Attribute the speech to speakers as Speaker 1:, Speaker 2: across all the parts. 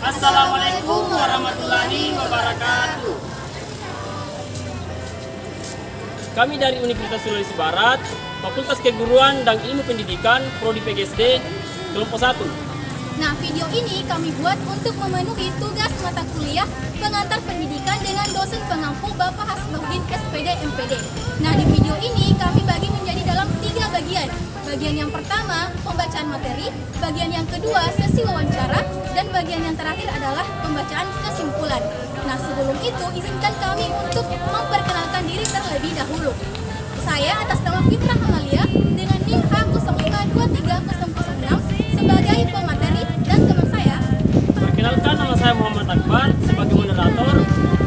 Speaker 1: Assalamualaikum warahmatullahi wabarakatuh. Kami dari Universitas Sulawesi Barat, Fakultas Keguruan dan Ilmu Pendidikan, Prodi PGSD, kelompok 1.
Speaker 2: Nah, video ini kami buat untuk memenuhi tugas mata kuliah pengantar pendidikan dengan dosen pengampu Bapak Hasbuddin SPD MPD. Nah, di video ini kami bagi menjadi dalam 3 bagian. Bagian yang pertama, pembacaan materi, bagian yang kedua, sesi wawancara, dan bagian yang terakhir adalah pembacaan kesimpulan. Nah, sebelum itu, izinkan kami untuk memperkenalkan diri terlebih dahulu. Saya atas nama Fitra Amalia dengan NIM H05230006 sebagai pemateri dan teman saya.
Speaker 1: Perkenalkan, nama saya Muhammad Akbar sebagai moderator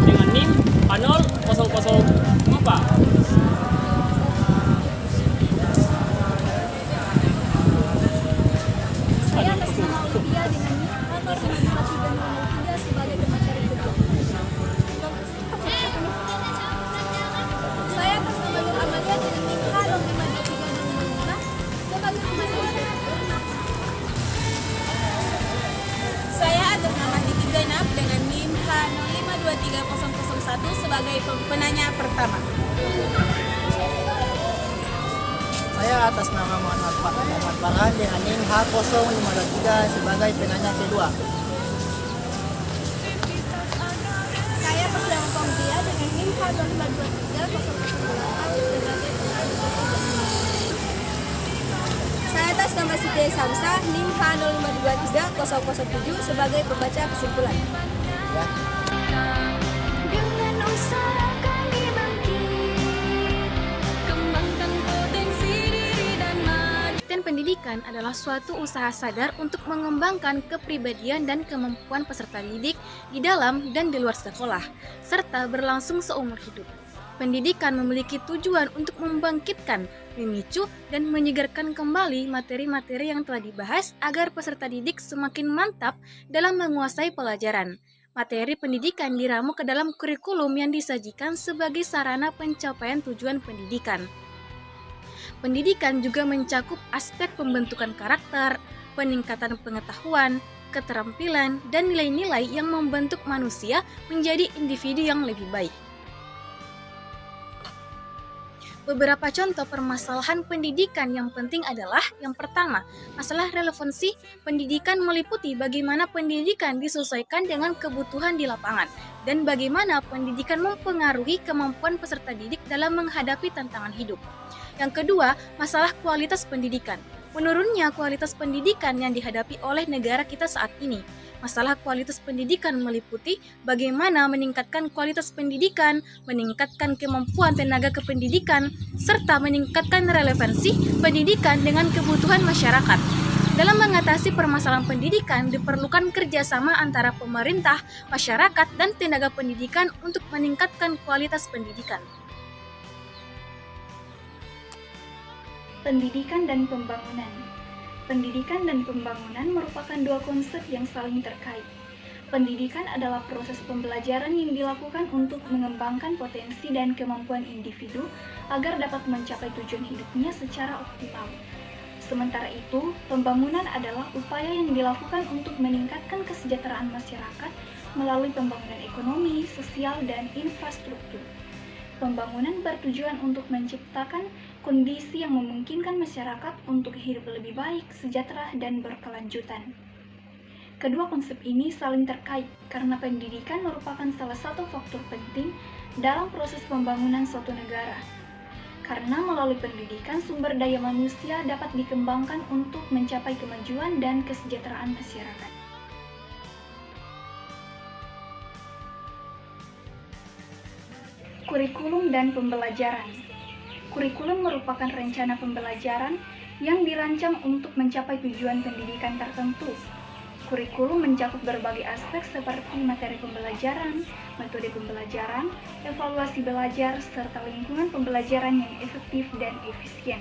Speaker 1: dengan NIM H00004.
Speaker 2: Saya atas nama Olivia dengan NIM H052303 sebagai pemateri kedua. Saya atas nama Nur Amalia dengan NIM H052305 sebagai pemateri kedua.
Speaker 3: Saya atas nama Siti Zainab dengan NIM H05230001 sebagai penanya pertama.
Speaker 4: Saya atas nama Muhammad Farhan dengan NIM H0523 sebagai penanya kedua.
Speaker 2: Saya atas nama Fauzia dengan NIM H05230008 sebagai pemateri kedua. Saya atas nama Siti Samsa NIM H05230007 sebagai pembaca kesimpulan.
Speaker 5: Dengan usaha kami bangkit, kembangkan potensi diri dan maju.
Speaker 2: Pendidikan adalah suatu usaha sadar untuk mengembangkan kepribadian dan kemampuan peserta didik di dalam dan di luar sekolah, serta berlangsung seumur hidup. Pendidikan memiliki tujuan untuk membangkitkan, memicu, dan menyegarkan kembali materi-materi yang telah dibahas agar peserta didik semakin mantap dalam menguasai pelajaran. Materi pendidikan diramu ke dalam kurikulum yang disajikan sebagai sarana pencapaian tujuan pendidikan. Pendidikan juga mencakup aspek pembentukan karakter, peningkatan pengetahuan, keterampilan, dan nilai-nilai yang membentuk manusia menjadi individu yang lebih baik. Beberapa contoh permasalahan pendidikan yang penting adalah yang pertama, masalah relevansi pendidikan meliputi bagaimana pendidikan disesuaikan dengan kebutuhan di lapangan dan bagaimana pendidikan mempengaruhi kemampuan peserta didik dalam menghadapi tantangan hidup. Yang kedua, masalah kualitas pendidikan. Menurunnya kualitas pendidikan yang dihadapi oleh negara kita saat ini. Masalah kualitas pendidikan meliputi bagaimana meningkatkan kualitas pendidikan, meningkatkan kemampuan tenaga kependidikan, serta meningkatkan relevansi pendidikan dengan kebutuhan masyarakat. Dalam mengatasi permasalahan pendidikan, diperlukan kerjasama antara pemerintah, masyarakat, dan tenaga pendidikan untuk meningkatkan kualitas pendidikan.
Speaker 6: Pendidikan dan pembangunan. Pendidikan dan pembangunan merupakan dua konsep yang saling terkait. Pendidikan adalah proses pembelajaran yang dilakukan untuk mengembangkan potensi dan kemampuan individu agar dapat mencapai tujuan hidupnya secara optimal. Sementara itu, pembangunan adalah upaya yang dilakukan untuk meningkatkan kesejahteraan masyarakat melalui pembangunan ekonomi, sosial, dan infrastruktur. Pembangunan bertujuan untuk menciptakan kondisi yang memungkinkan masyarakat untuk hidup lebih baik, sejahtera, dan berkelanjutan. Kedua konsep ini saling terkait karena pendidikan merupakan salah satu faktor penting dalam proses pembangunan suatu negara. Karena melalui pendidikan, sumber daya manusia dapat dikembangkan untuk mencapai kemajuan dan kesejahteraan masyarakat. Kurikulum dan pembelajaran. Kurikulum merupakan rencana pembelajaran yang dirancang untuk mencapai tujuan pendidikan tertentu. Kurikulum mencakup berbagai aspek seperti materi pembelajaran, metode pembelajaran, evaluasi belajar, serta lingkungan pembelajaran yang efektif dan efisien.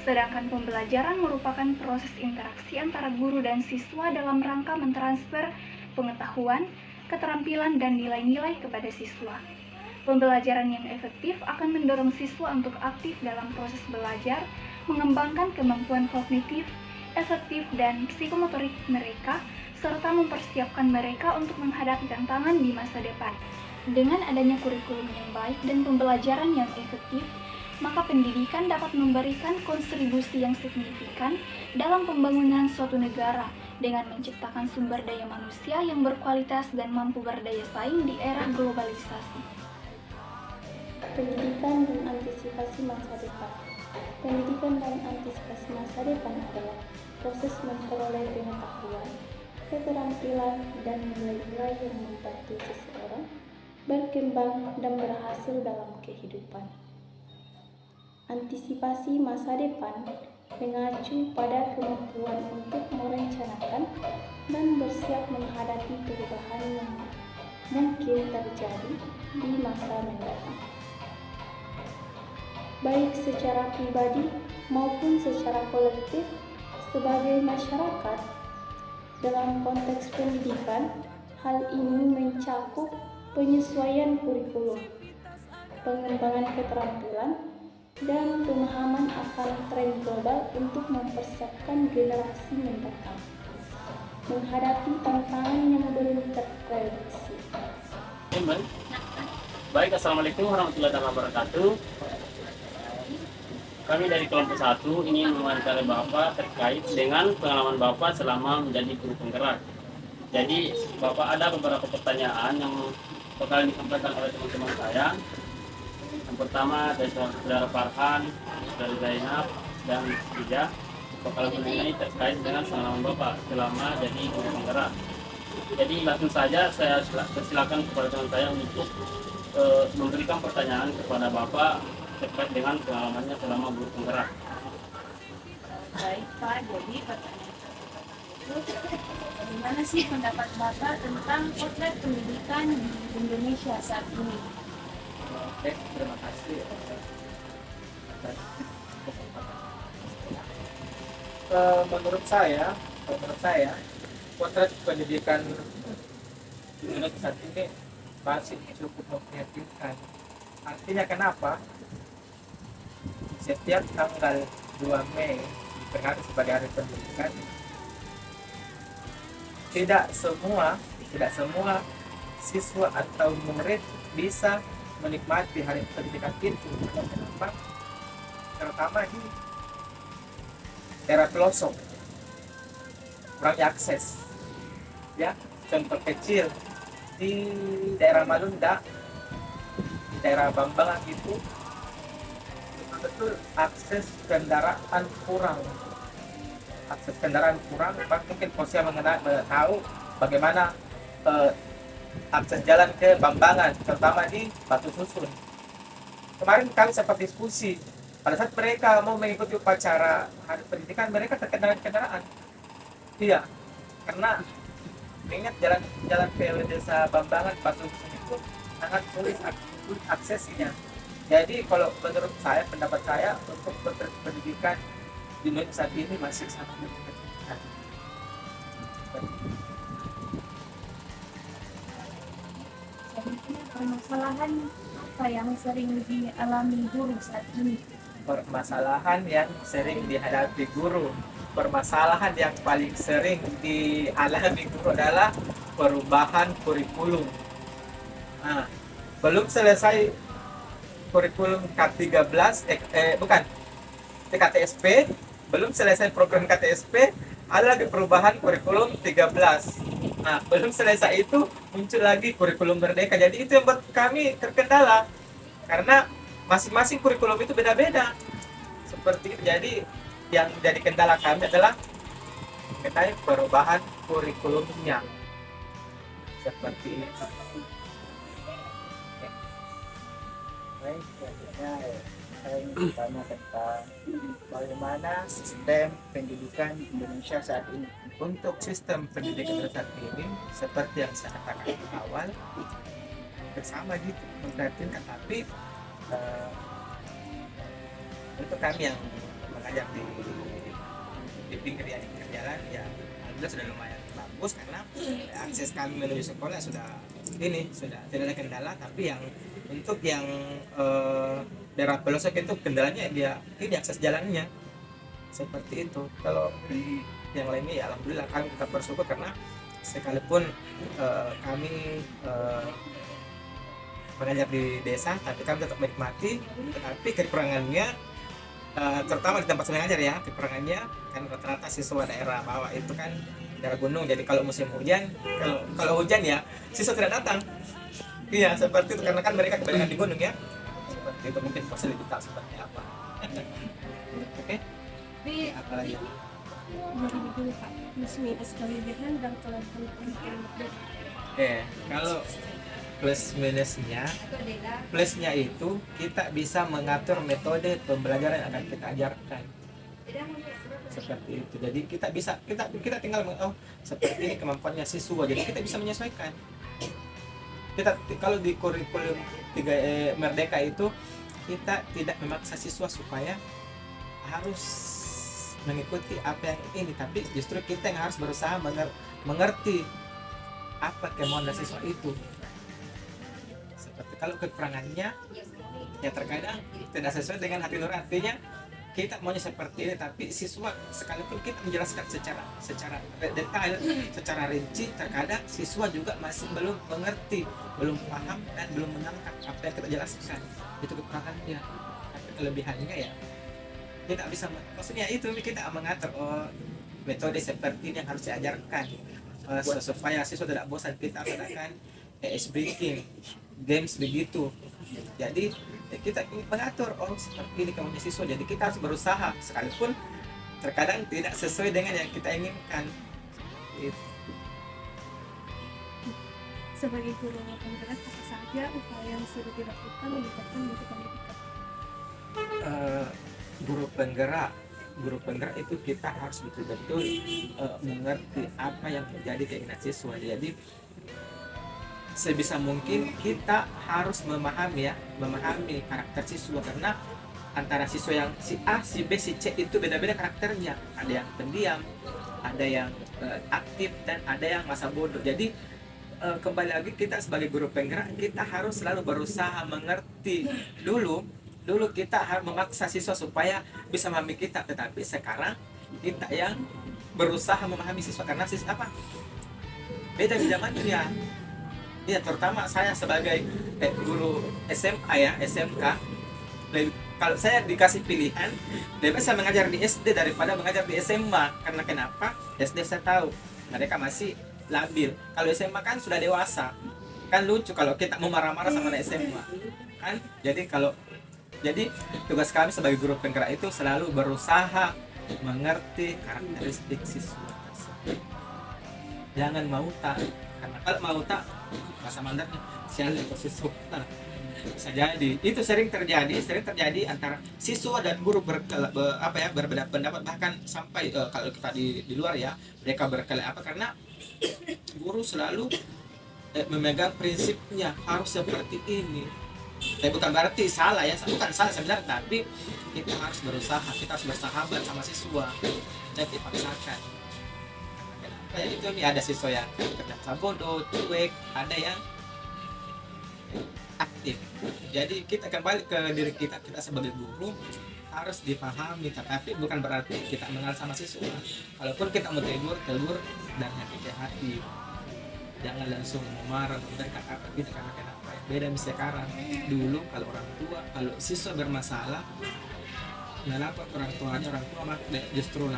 Speaker 6: Sedangkan pembelajaran merupakan proses interaksi antara guru dan siswa dalam rangka mentransfer pengetahuan, keterampilan, dan nilai-nilai kepada siswa. Pembelajaran yang efektif akan mendorong siswa untuk aktif dalam proses belajar, mengembangkan kemampuan kognitif, efektif, dan psikomotorik mereka, serta mempersiapkan mereka untuk menghadapi tantangan di masa depan. Dengan adanya kurikulum yang baik dan pembelajaran yang efektif, maka pendidikan dapat memberikan kontribusi yang signifikan dalam pembangunan suatu negara dengan menciptakan sumber daya manusia yang berkualitas dan mampu berdaya saing di era globalisasi.
Speaker 7: Pendidikan dan antisipasi masa depan. Pendidikan dan antisipasi masa depan adalah proses memperoleh pengetahuan, keterampilan, dan nilai-nilai yang membantu seseorang berkembang dan berhasil dalam kehidupan. Antisipasi masa depan mengacu pada kemampuan untuk merencanakan dan bersiap menghadapi perubahan yang mungkin terjadi di masa mendatang, baik secara pribadi maupun secara kolektif sebagai masyarakat. Dalam konteks pendidikan, hal ini mencakup penyesuaian kurikulum, pengembangan keterampilan, dan pemahaman akan tren global untuk mempersiapkan generasi mendatang menghadapi tantangan yang belum terprediksi.
Speaker 1: Baik, Assalamualaikum warahmatullahi wabarakatuh. Kami dari kelompok 1 ingin mewawancara Bapak terkait dengan pengalaman Bapak selama menjadi guru penggerak. Jadi, Bapak ada beberapa pertanyaan yang bakal disampaikan oleh teman-teman saya. Yang pertama dari saudara Farhan, saudara Zainab, dan Ija bakal mengenai terkait dengan pengalaman Bapak selama jadi guru penggerak. Jadi langsung saja saya silakan kepada teman saya untuk memberikan pertanyaan kepada Bapak terkait dengan pengalamannya selama guru penggerak.
Speaker 3: Baik Pak, jadi pertanyaan itu, bagaimana sih pendapat Bapak tentang potret pendidikan di Indonesia saat ini?
Speaker 8: Oke, terima kasih. Menurut saya, potret pendidikan di Indonesia saat ini masih cukup memprihatinkan. Artinya kenapa? Setiap tanggal 2 Mei diperingati sebagai Hari Pendidikan, tidak semua siswa atau murid bisa menikmati Hari Pendidikan itu. Kenapa? Terutama di daerah pelosok, kurang akses. Ya, contoh kecil di daerah Malunda, di daerah Bambangan itu betul akses kendaraan kurang. Mungkin Posya tahu bagaimana akses jalan ke Bambangan, terutama di Batu Susun. Kemarin kami sempat diskusi, pada saat mereka mau mengikuti upacara Hari Pendidikan, mereka terkena kendaraan. Iya, karena ingat jalan ke desa Bambangan, Batu Susun itu sangat sulit aksesnya. Jadi kalau menurut saya, pendapat saya untuk pendidikan di Indonesia saat ini masih sangat memprihatinkan.
Speaker 3: Permasalahan apa yang sering dialami guru saat ini?
Speaker 8: Permasalahan yang sering dihadapi guru, permasalahan yang paling sering dialami guru adalah perubahan kurikulum. Nah, belum selesai kurikulum K13, KTSP, belum selesai program KTSP, ada lagi perubahan kurikulum 13. Nah, belum selesai itu muncul lagi kurikulum Merdeka. Jadi itu yang buat kami terkendala, karena masing-masing kurikulum itu beda-beda. Seperti itu. Jadi yang jadi kendala kami adalah mengenai perubahan kurikulumnya. Seperti itu.
Speaker 4: Baik, selanjutnya saya ingin bertanya tentang bagaimana sistem pendidikan di Indonesia saat ini.
Speaker 8: Untuk sistem pendidikan saat ini, seperti yang saya katakan di awal, bersama gitu, memprihatinkan. Tapi untuk kami yang mengajar di pinggir jalan, ya alhamdulillah sudah lumayan bagus, karena akses kami menuju sekolah sudah tidak ada kendala. Tapi yang untuk yang daerah pelosok itu kendalanya dia ini akses jalannya, seperti itu. Kalau di yang lainnya ya alhamdulillah kami tetap bersyukur, karena sekalipun kami mengajar di desa, tapi kami tetap menikmati. Tetapi kekurangannya, terutama di tempat saya mengajar ya, kekurangannya kan rata-rata siswa daerah bawah itu kan daerah gunung. Jadi kalau musim hujan, kalau hujan ya siswa tidak datang. Iya seperti itu, karena kan mereka kebanyakan di gunung ya. Seperti itu, mungkin fasilitas seperti apa. Oke. Apa lagi? Oke, kalau plus minusnya, plusnya itu kita bisa mengatur metode pembelajaran yang akan kita ajarkan. Seperti itu. Jadi kita tinggal seperti ini kemampuannya siswa. Jadi kita bisa menyesuaikan. Kita kalau di kurikulum 3 Merdeka itu kita tidak memaksa siswa supaya harus mengikuti apa yang ini, tapi justru kita yang harus berusaha mengerti apa kemauan dari siswa itu. Seperti kalau kekurangannya ya terkadang tidak sesuai dengan hati nurani, artinya kita maunya seperti ini, tapi siswa sekalipun kita menjelaskan secara detail, secara rinci, terkadang siswa juga masih belum mengerti, belum paham dan belum menangkap apa yang kita jelaskan. Itu kekurangannya. Tapi kelebihannya ya kita bisa, maksudnya itu kita mengatur metode seperti ini yang harus diajarkan supaya siswa tidak bosan. Kita menggunakan ice breaking games begitu. Jadi kita mengatur seperti ini kemauan siswa. Jadi kita harus berusaha sekalipun terkadang tidak sesuai dengan yang kita inginkan.
Speaker 3: Sebagai guru penggerak, apa saja upaya yang sudah dilakukan meningkatkan mutu pendidikan?
Speaker 8: Guru penggerak itu kita harus betul-betul mengerti apa yang menjadi keinginan siswa. Jadi sebisa mungkin kita harus memahami karakter siswa, karena antara siswa yang si A, si B, si C itu beda-beda karakternya. Ada yang pendiam, ada yang aktif, dan ada yang masa bodoh. Jadi kembali lagi kita sebagai guru penggerak kita harus selalu berusaha mengerti. Dulu kita harus memaksa siswa supaya bisa memahami kita, tetapi sekarang kita yang berusaha memahami siswa, karena siswa apa? Beda di zamannya. Ya, terutama saya sebagai guru SMA ya, SMK, kalau saya dikasih pilihan, lebih saya mengajar di SD daripada mengajar di SMA. Karena kenapa? SD saya tahu mereka masih labil. Kalau SMA kan sudah dewasa. Kan lucu kalau kita mau marah-marah sama anak SMA. Kan? Jadi tugas kami sebagai guru penggerak itu selalu berusaha mengerti karakteristik siswa tersebut. Jangan mau tak, karena kalau mau tak bahasa Mandarnya sial itu siswa. Bisa jadi itu sering terjadi antara siswa dan guru berbeda pendapat, bahkan sampai kalau kita di luar ya, mereka berkelahi karena guru selalu memegang prinsipnya harus seperti ini. Tapi bukan berarti salah ya, bukan salah sebenarnya, tapi kita harus berusaha, kita harus bersahabat sama siswa, jangan dipaksakan. Kenapa ya, itu nih ada siswa yang kerja bodoh, cuek, ada yang aktif. Jadi kita kembali ke diri kita sebagai guru harus dipahami, tapi bukan berarti kita mengalah sama siswa. Kalaupun kita mau tegur dan hati-hati, jangan langsung marah mereka gitu, karena kenapa? Beda sekarang. Dulu kalau kalau siswa bermasalah lapor orang tua justru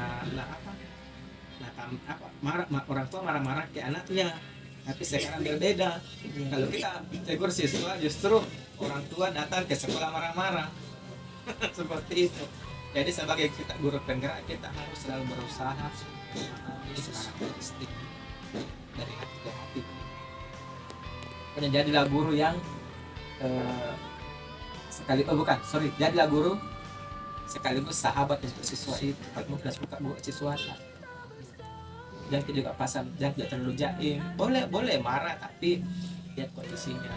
Speaker 8: orang tua marah-marah ke anaknya. Tapi sekarang berbeda. Kalau kita tegur siswa, justru orang tua datang ke sekolah marah-marah. Seperti itu. Jadi sebagai kita guru penggerak, kita harus selalu berusaha memahami karakteristik dari hati ke hati. Dan jadilah guru yang jadilah guru sekaligus sahabat untuk siswa itu. Kalau mau suka buat siswa, jangan juga jangan terlalu jaim. Boleh marah, tapi lihat kondisinya.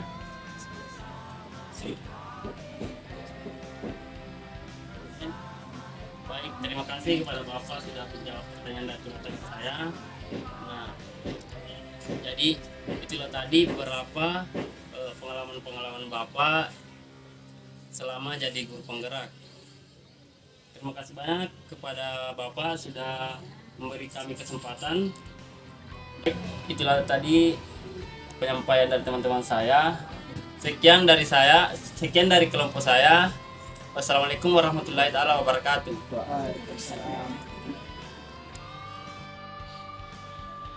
Speaker 1: Baik, terima kasih kepada Bapak sudah menjawab pertanyaan dari saya. Nah, jadi itulah tadi beberapa pengalaman Bapak selama jadi guru penggerak. Terima kasih banyak kepada Bapak sudah memberi kami kesempatan Itulah tadi penyampaian dari teman-teman saya. Sekian dari kelompok saya. Wassalamualaikum warahmatullahi taala wabarakatuh.
Speaker 4: Waalaikumsalam.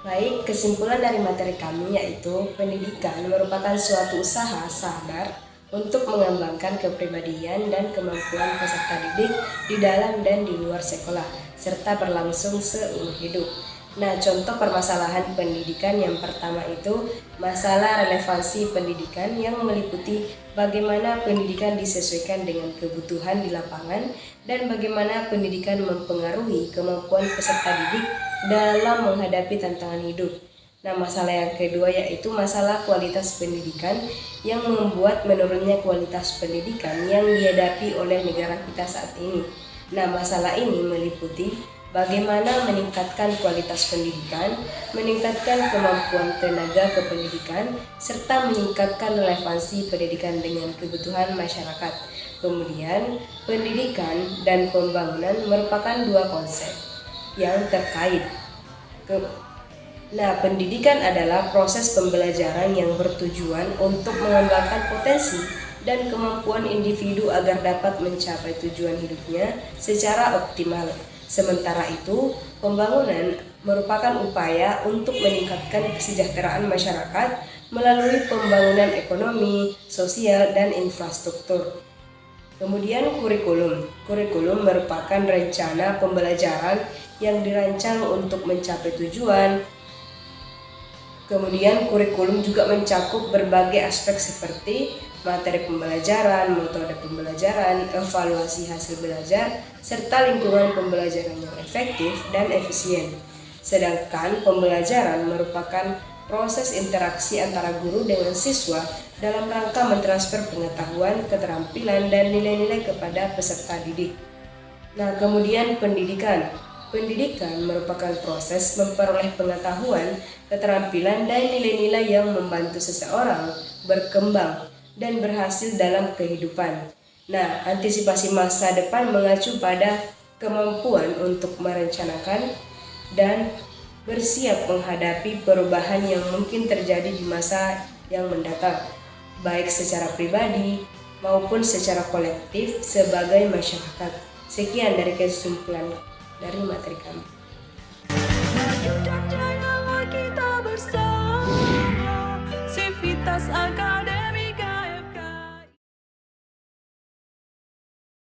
Speaker 9: Baik, kesimpulan dari materi kami yaitu pendidikan merupakan suatu usaha sadar untuk mengembangkan kepribadian dan kemampuan peserta didik di dalam dan di luar sekolah, serta berlangsung seumur hidup. Nah, contoh permasalahan pendidikan yang pertama itu masalah relevansi pendidikan yang meliputi bagaimana pendidikan disesuaikan dengan kebutuhan di lapangan dan bagaimana pendidikan mempengaruhi kemampuan peserta didik dalam menghadapi tantangan hidup. Nah, masalah yang kedua yaitu masalah kualitas pendidikan yang membuat menurunnya kualitas pendidikan yang dihadapi oleh negara kita saat ini. Nah, masalah ini meliputi bagaimana meningkatkan kualitas pendidikan, meningkatkan kemampuan tenaga kependidikan, serta meningkatkan relevansi pendidikan dengan kebutuhan masyarakat. Kemudian, pendidikan dan pembangunan merupakan dua konsep yang terkait. Nah, pendidikan adalah proses pembelajaran yang bertujuan untuk mengembangkan potensi dan kemampuan individu agar dapat mencapai tujuan hidupnya secara optimal. Sementara itu, pembangunan merupakan upaya untuk meningkatkan kesejahteraan masyarakat melalui pembangunan ekonomi, sosial, dan infrastruktur. Kemudian kurikulum. Kurikulum merupakan rencana pembelajaran yang dirancang untuk mencapai tujuan. Kemudian kurikulum juga mencakup berbagai aspek seperti materi pembelajaran, metode pembelajaran, evaluasi hasil belajar, serta lingkungan pembelajaran yang efektif dan efisien. Sedangkan pembelajaran merupakan proses interaksi antara guru dengan siswa dalam rangka mentransfer pengetahuan, keterampilan, dan nilai-nilai kepada peserta didik. Nah, kemudian pendidikan. Pendidikan merupakan proses memperoleh pengetahuan, keterampilan, dan nilai-nilai yang membantu seseorang berkembang dan berhasil dalam kehidupan. Nah, antisipasi masa depan mengacu pada kemampuan untuk merencanakan dan bersiap menghadapi perubahan yang mungkin terjadi di masa yang mendatang, baik secara pribadi maupun secara kolektif sebagai masyarakat. Sekian dari kesimpulan dari materi kami.
Speaker 5: Maju dan jayalah kita bersama, Sivitas Akademi.